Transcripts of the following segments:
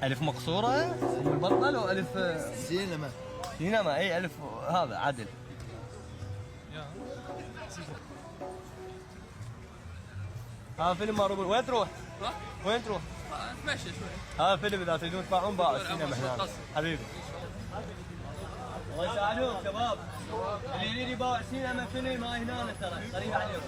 ألف مقصورة أم البطل وألف سينما. سينما أي ألف هذا عدل. ها فيلم ما روبن وين تروح؟ وين تروح؟ اتمشى شوي. ها فيلم إذا تريدون تطلعون باع السينما هنا حبيبي. الله يساعدوك شباب. اللي يريد يباع سينما فيلم هاي هنا ترى قريب عليهم.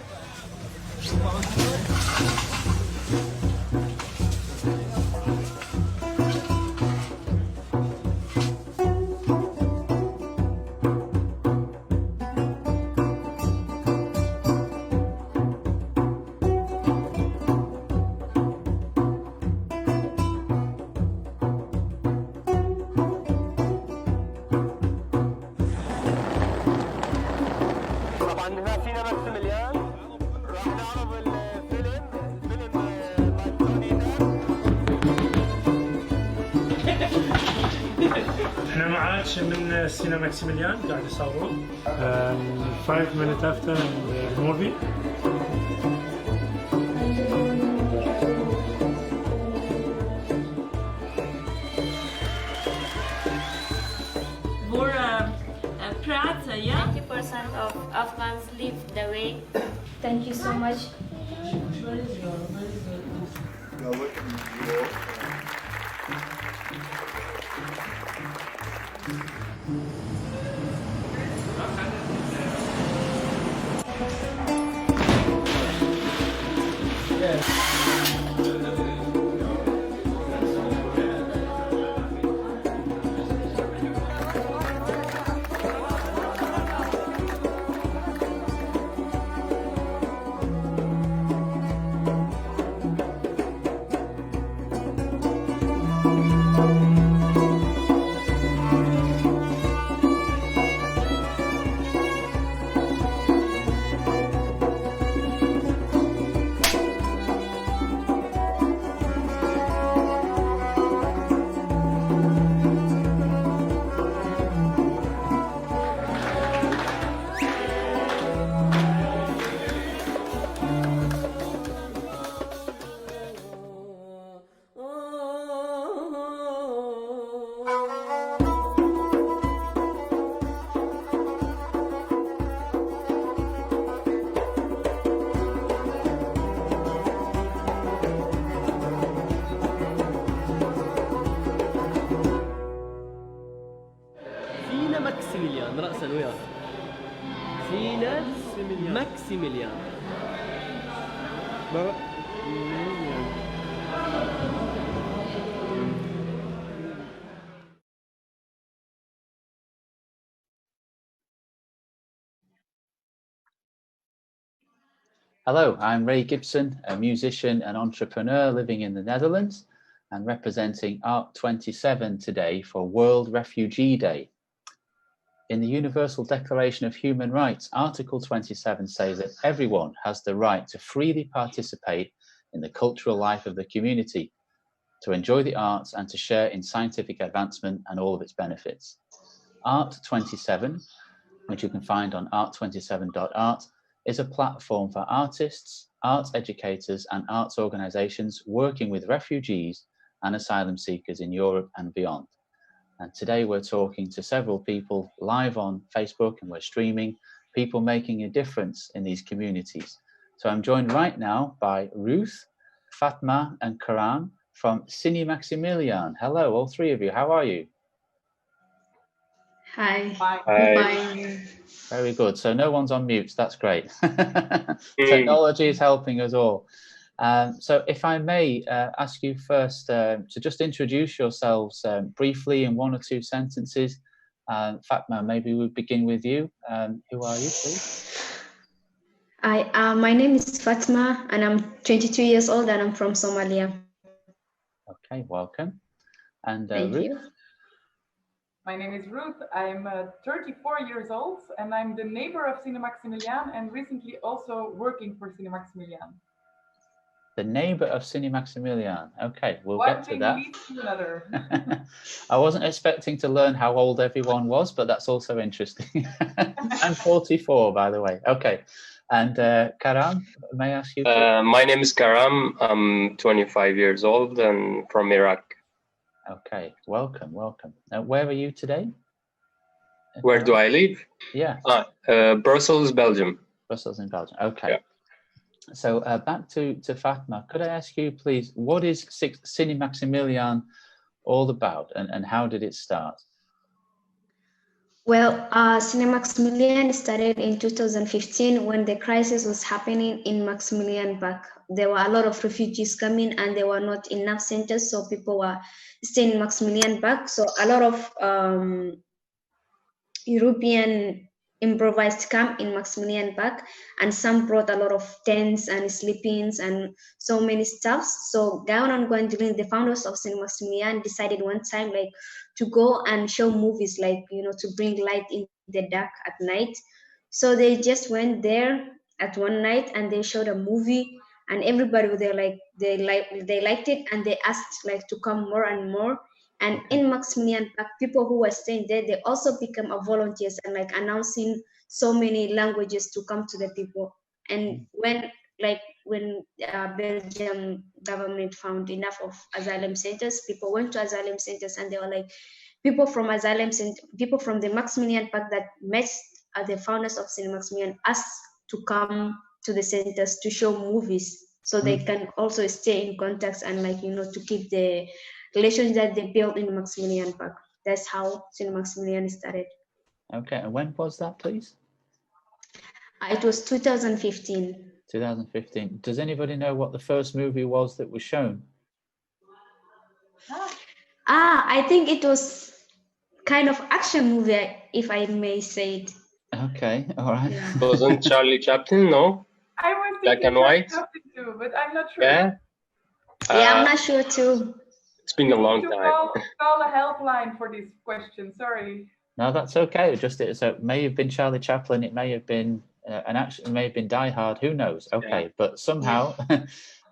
طبعا هنا سينماكسيميليان راح نعرض الفيلم احنا معاك من سينماكسيميليان قاعد يصورون 5 minutes after the movie. Praat, yeah? 90% of Afghans live the way. Thank you so much. ماكسيميليان رأسا وياك. ماكسيميليان. Hello, I'm Ray Gibson, a musician and entrepreneur living in the Netherlands and representing Art27 today for World Refugee Day. In the Universal Declaration of Human Rights, Article 27 says that everyone has the right to freely participate in the cultural life of the community, to enjoy the arts and to share in scientific advancement and all of its benefits. Art27, which you can find on art27.art, is a platform for artists, arts educators and arts organisations working with refugees and asylum seekers in Europe and beyond. And today we're talking to several people live on Facebook, and we're streaming, people making a difference in these communities. So I'm joined right now by Ruth, Fatma and Karam from Cinemaximiliaan. Hello, all three of you. How are you? Hi. Hi. Fine. Very good. So no one's on mute. That's great. Technology is helping us all. So if I may ask you first to just introduce yourselves briefly in one or two sentences. Fatma, maybe we'll begin with you. Who are you, please? My name is Fatma and I'm 22 years old and I'm from Somalia. Okay, welcome. And Thank Ruth? you. My name is Ruth. I'm 34 years old and I'm the neighbor of Cinemaximiliaan and recently also working for Cinemaximiliaan. The neighbor of Cinemaximiliaan. Okay, we'll get to that. One thing leads to another. I wasn't expecting to learn how old everyone was, but that's also interesting. I'm 44, by the way. Okay. And Karam, may I ask you? My name is Karam. I'm 25 years old and from Iraq. Okay, welcome, welcome. Where are you today? Where do I live? Yeah. Brussels, Belgium. Brussels in Belgium. Okay. Yeah. So back to Fatma. Could I ask you, please, what is Cinemaximiliaan all about, and how did it start? Well, Cinemaximiliaan started in 2015 when the crisis was happening in Maximilianburg. There were a lot of refugees coming and there were not enough centers, so people were staying in Maximilianburg. So a lot of European improvised camp in Maximilianburg, and some brought a lot of tents and sleepings and so many stuffs. So Gaon and Gwendolyn, the founders of Cinemaximiliaan, decided one time like to go and show movies, like, you know, to bring light in the dark at night. So they just went there at one night and they showed a movie, and everybody was there, like they liked it, and they asked like to come more and more. And in Maximilian Park, people who were staying there, they also become a volunteers and like announcing so many languages to come to the people. And when Belgium government found enough of asylum centers, people went to asylum centers, and they were like, people from asylum center, people from the Maximilian Park that met the founders of Cinemaximiliaan asked to come to the centers to show movies, so they can also stay in contact and, like, you know, to keep the relations that they built in Maximilian Park. That's how Cinemaximiliaan started. Okay, and when was that, please? It was 2015. 2015. Does anybody know what the first movie was that was shown? I think it was kind of action movie, if I may say it. Okay, all right. Yeah. Wasn't Charlie Chaplin? No. I was Black thinking and white? something too, but I'm not sure. Yeah. Yeah, I'm not sure too. It's been a long To time. call a helpline for this question. Sorry. No, that's okay. So it may have been Charlie Chaplin. It may have been it may have been Die Hard. Who knows? Okay, Yeah. but somehow.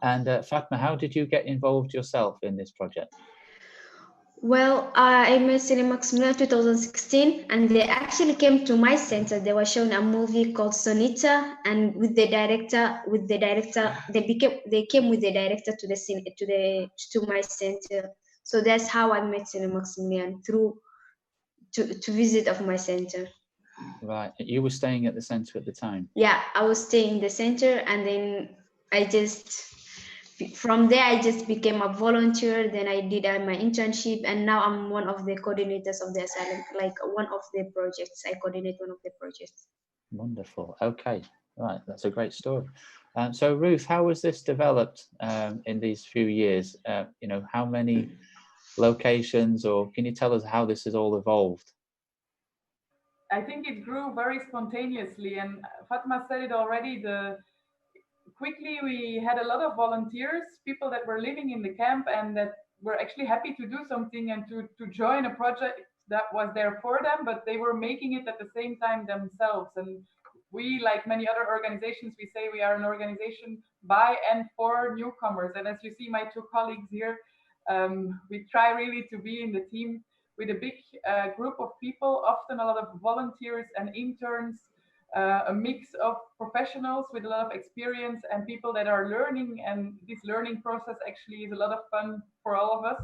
And Fatma, how did you get involved yourself in this project? Well, I met Cinemaximiliaan 2016, and they actually came to my center. They were showing a movie called Sonita, and they came with the director to my center. So that's how I met Cinemaximiliaan, through to visit of my center. Right, you were staying at the center at the time. Yeah, I was staying in the center, and then from there I just became a volunteer. Then I did my internship, and now I'm one of the coordinators of the asylum, like one of the projects. I coordinate one of the projects. Wonderful. Okay, right, that's a great story. So Ruth, how was this developed in these few years? You know, how many locations, or can you tell us how this has all evolved? I think it grew very spontaneously, and Fatma said it already. Quickly we had a lot of volunteers, people that were living in the camp and that were actually happy to do something and to join a project that was there for them, but they were making it at the same time themselves. And we, like many other organizations, we say we are an organization by and for newcomers. And as you see my two colleagues here, we try really to be in the team with a big group of people, often a lot of volunteers and interns, a mix of professionals with a lot of experience and people that are learning. And this learning process actually is a lot of fun for all of us.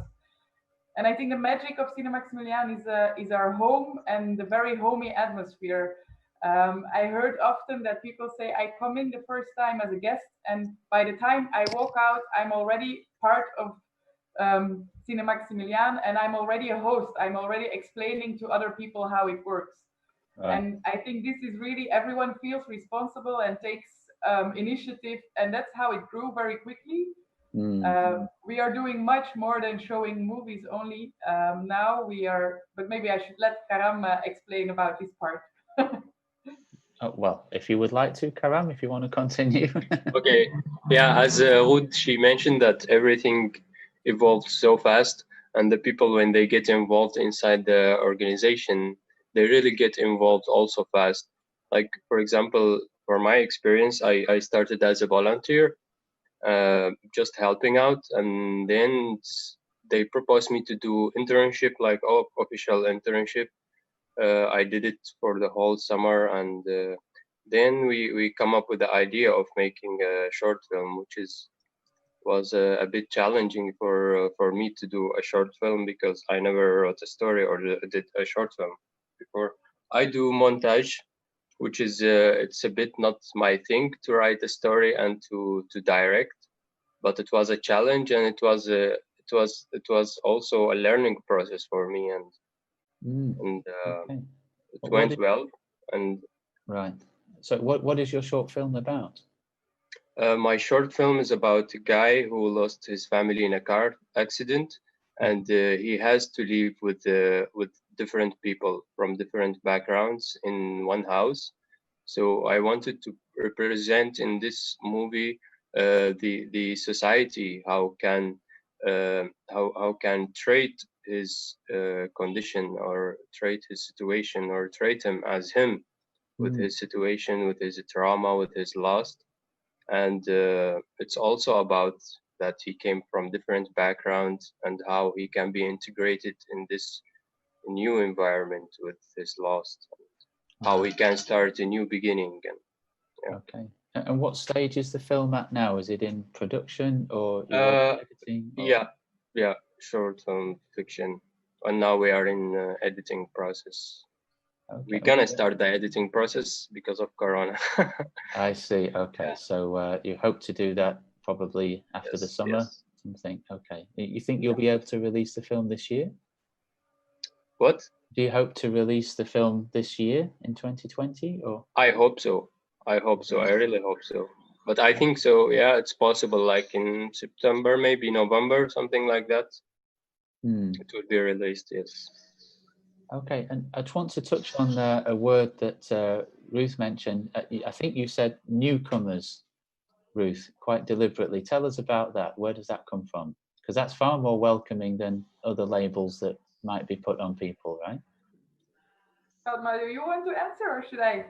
And I think the magic of Cinemaximiliaan is our home and the very homey atmosphere. I heard often that people say, I come in the first time as a guest, and by the time I walk out, I'm already part of Cinemaximiliaan, and I'm already a host. I'm already explaining to other people how it works. And I think this is really, everyone feels responsible and takes initiative, and that's how it grew very quickly. We are doing much more than showing movies only. Now we are, but maybe I should let Karam explain about this part. Well, if you would like to, Karam, if you want to continue. Okay, yeah, as Ruth, she mentioned that everything evolved so fast, and the people, when they get involved inside the organization, they really get involved also fast. Like, for example, for my experience, I started as a volunteer, just helping out, and then they proposed me to do internship, like official internship. I did it for the whole summer, and then we come up with the idea of making a short film, which is was a bit challenging for me to do a short film, because I never wrote a story or did a short film before. I do montage, which is it's a bit not my thing to write a story and to direct, but it was a challenge, and it was also a learning process for me, and Okay. it went well. And Right. So what is your short film about? my short film is about a guy who lost his family in a car accident, and he has to live with different people from different backgrounds in one house. So I wanted to represent in this movie the society, how can treat his condition, or treat his situation, or treat him as him, with his situation, with his trauma, with his loss. And it's also about that he came from different backgrounds, and how he can be integrated in this new environment with his loss, how he can start a new beginning. And yeah. Okay. And what stage is the film at now? Is it in production, or editing? Or... Yeah, short film fiction, and now we are in editing process. Okay. We're gonna start the editing process because of Corona. I see. Okay, so you hope to do that probably after the summer, yes. something. Okay. You think you'll be able to release the film this year? What? Do you hope to release the film this year in 2020, or? I hope so. I really hope so. But I think so. Yeah, it's possible. Like in September, maybe November, something like that. It will be released. Yes. Okay, and I just want to touch on a word that Ruth mentioned. I think you said newcomers, Ruth, quite deliberately. Tell us about that. Where does that come from? Because that's far more welcoming than other labels that might be put on people, right? Fatma, do you want to answer, or should I?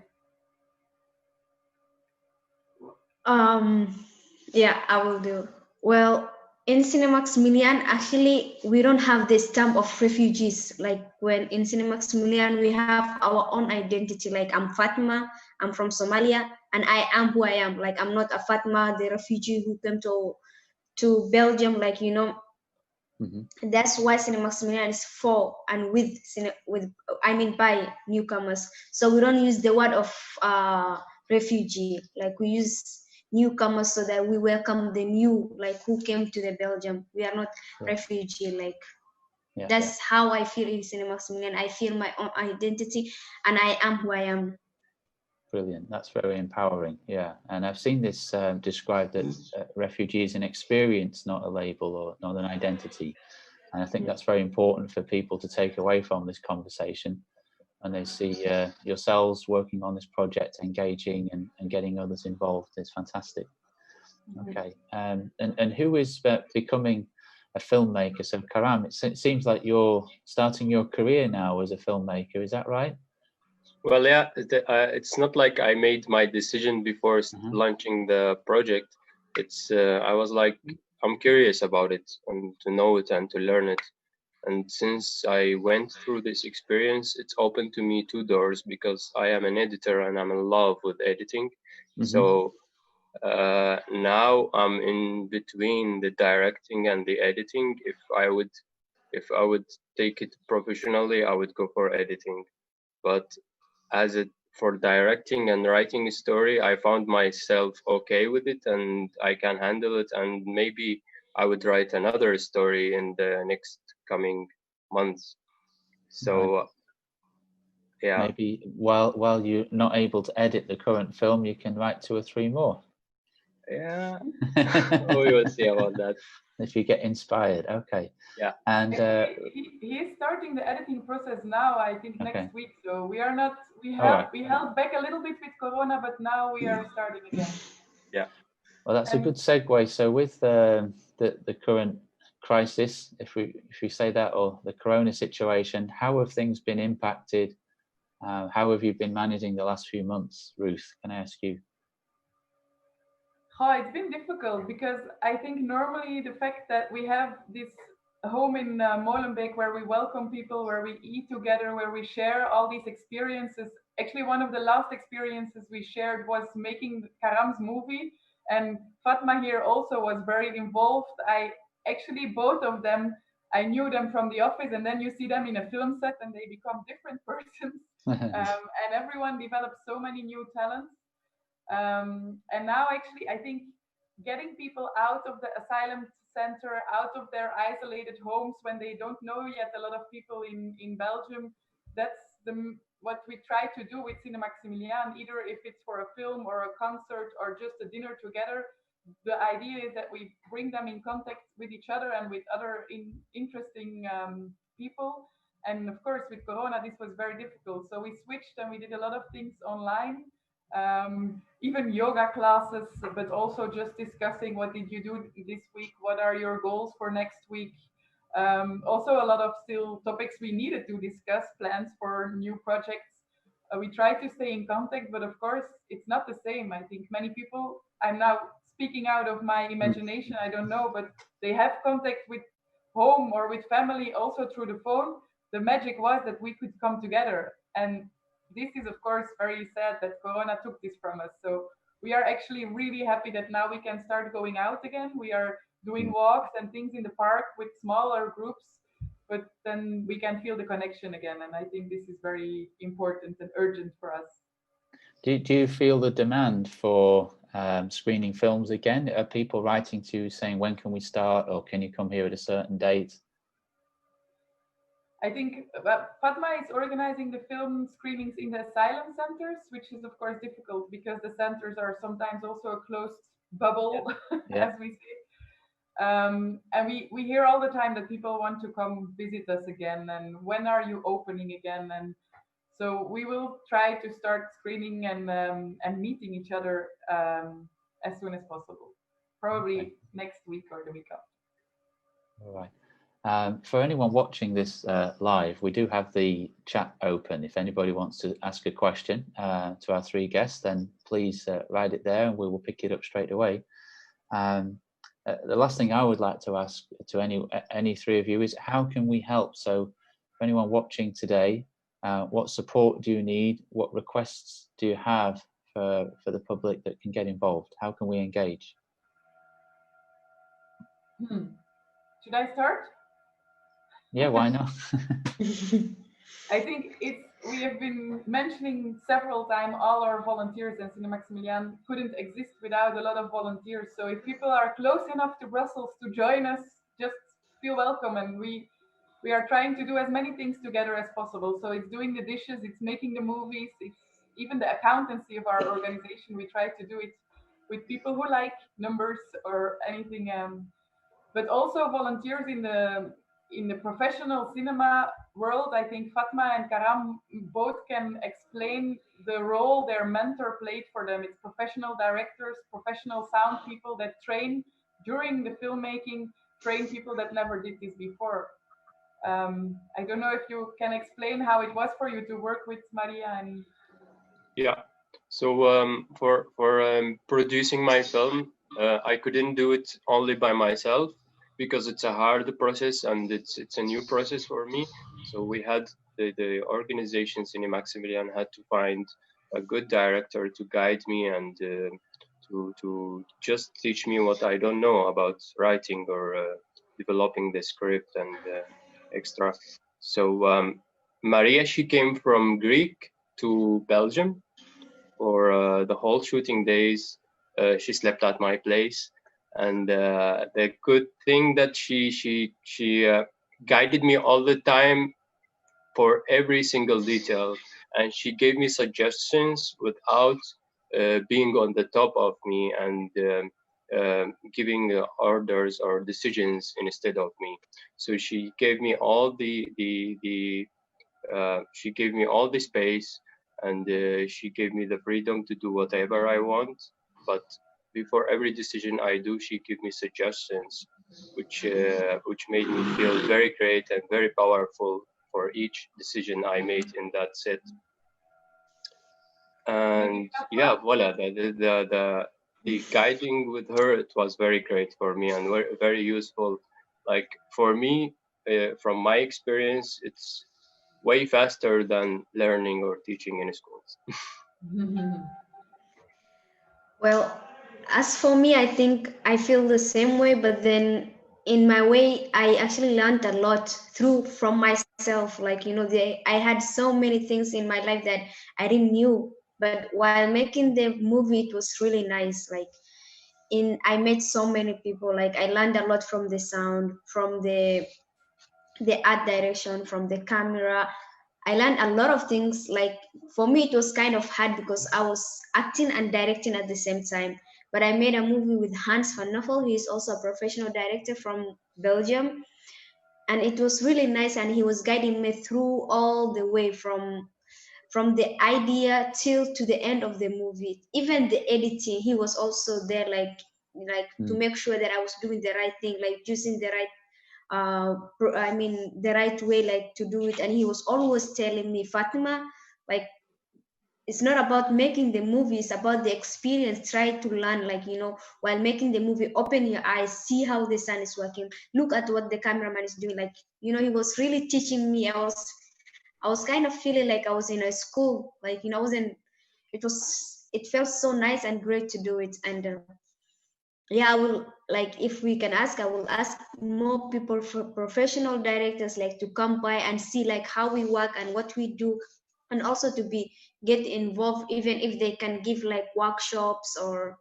Yeah, I will do. Well, in Cinemaximiliaan, actually, we don't have this term of refugees. Like when in Cinemaximiliaan, we have our own identity. Like I'm Fatma, I'm from Somalia, and I am who I am. Like I'm not a Fatma, the refugee who came to Belgium. Like, you know, that's why Cinemaximiliaan is for and with by newcomers. So we don't use the word of refugee. Like we use newcomers so that we welcome the new, like who came to the Belgium. We are not refugee. Like that's how I feel in Cinemaximiliaan. I feel my own identity, and I am who I am. Brilliant. That's very empowering. Yeah, and I've seen this described as refugee is an experience, not a label or not an identity. And I think that's very important for people to take away from this conversation. And they see yourselves working on this project, engaging and getting others involved is fantastic. Okay. And who is becoming a filmmaker? So Karam, it seems like you're starting your career now as a filmmaker. Is that right? Well, yeah, it's not like I made my decision before launching the project. It's I was like, I'm curious about it and to know it and to learn it. And since I went through this experience, it's opened to me 2 doors, because I am an editor and I'm in love with editing. So now I'm in between the directing and the editing. If I would take it professionally, I would go for editing. But for directing and writing a story, I found myself okay with it, and I can handle it. And maybe I would write another story in the next coming months. So yeah, maybe while you're not able to edit the current film, you can write 2 or 3 more. Yeah. We will see about that. If you get inspired. Okay. Yeah. And he is starting the editing process now, I think next week. So we are not, we held back a little bit with Corona, but now we are starting again. Yeah. Well, that's a good segue. So with the current crisis, if we say that, or the Corona situation, how have things been impacted? How have you been managing the last few months, Ruth? Can I ask you? Oh, it's been difficult, because I think normally the fact that we have this home in Molenbeek where we welcome people, where we eat together, where we share all these experiences. Actually, one of the last experiences we shared was making Karam's movie. And Fatma here also was very involved. I actually, both of them, I knew them from the office, and then you see them in a film set and they become different persons. And everyone develops so many new talents. And now actually, I think getting people out of the asylum center, out of their isolated homes when they don't know yet a lot of people in Belgium, that's what we try to do with Cinemaximiliaan, either if it's for a film or a concert or just a dinner together. The idea is that we bring them in contact with each other and with other interesting people. And of course, with Corona, this was very difficult. So we switched and we did a lot of things online, even yoga classes, but also just discussing what did you do this week? What are your goals for next week? Also, a lot of still topics we needed to discuss, plans for new projects. We try to stay in contact, but of course, it's not the same. I think many people, I'm now speaking out of my imagination, I don't know, but they have contact with home or with family also through the phone. The magic was that we could come together. And this is, of course, very sad that Corona took this from us. So we are actually really happy that now we can start going out again. We are doing walks and things in the park with smaller groups, but then we can feel the connection again. And I think this is very important and urgent for us. Do you feel the demand for screening films again? Are people writing to you saying, when can we start, or can you come here at a certain date? I think Fatma is organizing the film screenings in the asylum centers, which is of course difficult because the centers are sometimes also a closed bubble, as we say. And we hear all the time that people want to come visit us again, and when are you opening again? And so we will try to start screening and meeting each other as soon as possible, probably next week or the week after. All right. For anyone watching this live, we do have the chat open. If anybody wants to ask a question to our three guests, then please write it there and we will pick it up straight away. The last thing I would like to ask to any three of you is, how can we help? So for anyone watching today, what support do you need? What requests do you have for the public that can get involved? How can we engage? Should I start? Yeah, why not? I think we have been mentioning several times all our volunteers, and Cinemaximiliaan couldn't exist without a lot of volunteers. So if people are close enough to Brussels to join us, just feel welcome. And we are trying to do as many things together as possible. So it's doing the dishes, it's making the movies, it's even the accountancy of our organization. We try to do it with people who like numbers or anything. But also volunteers in the professional cinema world. I think Fatma and Karam both can explain the role their mentor played for them. It's professional directors, professional sound people that train during the filmmaking, train people that never did this before. I don't know if you can explain how it was for you to work with Maria and... Yeah, so for producing my film, I couldn't do it only by myself, because it's a hard process and it's a new process for me. So we had the organization Cinemaximiliaan had to find a good director to guide me and to just teach me what I don't know about writing or developing the script and extra. So Maria, she came from Greek to Belgium for the whole shooting days. She slept at my place. And the good thing that she guided me all the time for every single detail, and she gave me suggestions without being on the top of me and giving orders or decisions instead of me. So she gave me all she gave me all the space, and she gave me the freedom to do whatever I want. But before every decision I do, she gives me suggestions, which made me feel very great and very powerful for each decision I made in that set. And yeah, voila, the guiding with her, it was very great for me and very, very useful. Like for me, from my experience, it's way faster than learning or teaching in schools. Well, as for me, I think I feel the same way, but then in my way, I actually learned a lot from myself. Like, I had so many things in my life that I didn't knew, but while making the movie, it was really nice. Like, I met so many people. Like, I learned a lot from the sound, from the art direction, from the camera. I learned a lot of things. Like, for me, it was kind of hard because I was acting and directing at the same time. But I made a movie with Hans Van Mechelen. He is also a professional director from Belgium. And it was really nice. And he was guiding me through all the way from the idea till to the end of the movie. Even the editing, he was also there, like to make sure that I was doing the right thing, like using the right the right way, like to do it. And he was always telling me, Fatima, like, it's not about making the movie, it's about the experience. Try to learn, like, while making the movie, open your eyes, see how the sun is working, look at what the cameraman is doing. Like, he was really teaching me. I was kind of feeling like I was in a school, like, it felt so nice and great to do it. And I will, like, if we can ask, I will ask more people, for professional directors, like, to come by and see, like, how we work and what we do, and also to get involved, even if they can give, like, workshops or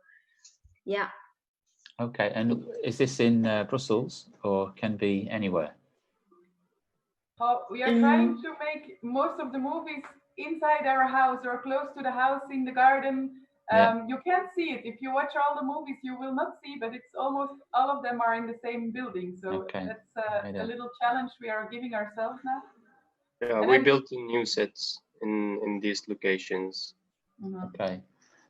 Okay, and is this in Brussels or can be anywhere? We are trying to make most of the movies inside our house or close to the house, in the garden. You can't see it. If you watch all the movies, you will not see, but it's almost all of them are in the same building. So that's a little challenge we are giving ourselves now. Yeah, we built new sets in these locations. Okay,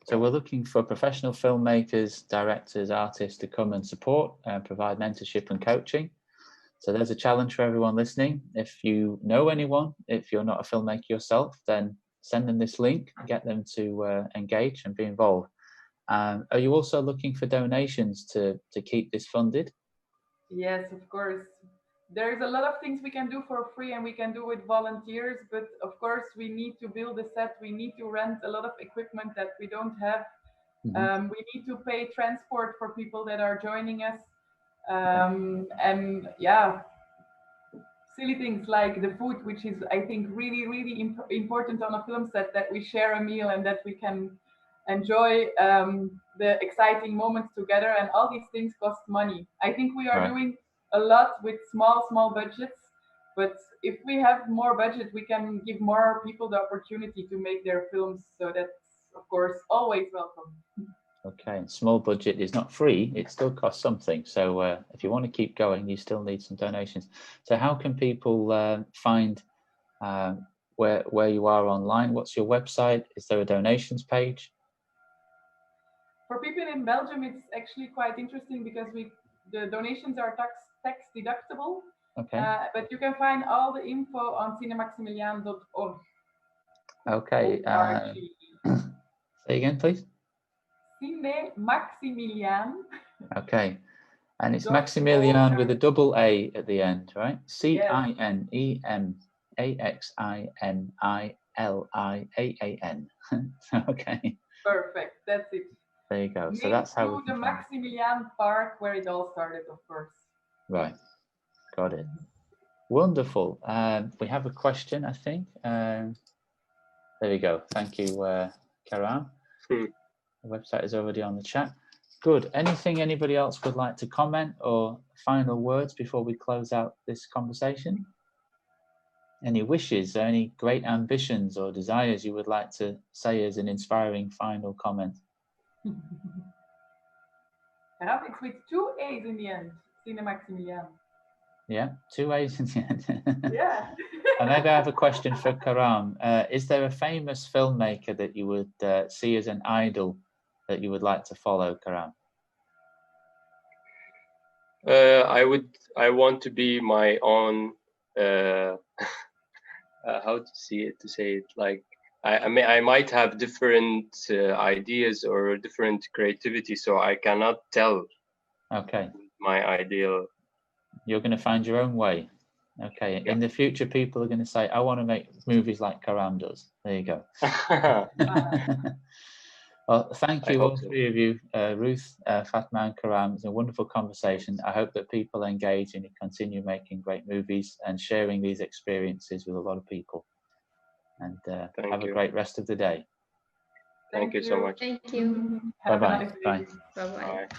so we're looking for professional filmmakers, directors, artists to come and support and provide mentorship and coaching. So there's a challenge for everyone listening. If you know anyone, if you're not a filmmaker yourself, then send them this link, get them to engage and be involved. Are you also looking for donations to keep this funded? Yes, of course. There's a lot of things we can do for free and we can do with volunteers, but of course we need to build a set, we need to rent a lot of equipment that we don't have. We need to pay transport for people that are joining us. And silly things like the food, which is, I think, really, really important on a film set, that we share a meal and that we can enjoy the exciting moments together. And all these things cost money. I think we are doing a lot with small budgets, but if we have more budget, we can give more people the opportunity to make their films. So that's, of course, always welcome. Okay, small budget is not free, it still costs something. So if you want to keep going, you still need some donations. So how can people find where you are online? What's your website? Is there a donations page? For people in Belgium, it's actually quite interesting because the donations are tax deductible. Okay. But you can find all the info on cinemaximiliaan.org. Okay. Say again, please. Cinemaximiliaan. Okay. And it's Maximiliaan with a double A at the end, right? Cinemaximiliaan. Okay. Perfect. That's it. There you go. So that's how we the Maximiliaan Park, where it all started, of course. Right. Got it. Wonderful. We have a question, I think. There we go. Thank you, Karam. The website is already on the chat. Good. Anything anybody else would like to comment or final words before we close out this conversation? Any wishes or any great ambitions or desires you would like to say as an inspiring final comment? It's with 2 A's in the end, Cinemaximiliaan. Yeah, 2 A's in the end. Yeah. And maybe I have a question for Karam. Is there a famous filmmaker that you would see as an idol that you would like to follow, Karam? I want to be my own how to say it, like I might have different ideas or different creativity, so I cannot tell my ideal. You're going to find your own way. Okay. Yeah. In the future, people are going to say, I want to make movies like Karam does. There you go. Well, thank I you hope all so. three of you, Ruth, Fatma and Karam. It's a wonderful conversation. I hope that people engage and continue making great movies and sharing these experiences with a lot of people. And have a great rest of the day. Thank you so much. Thank you. Have a Bye-bye. nice day. Bye. Bye-bye. Bye.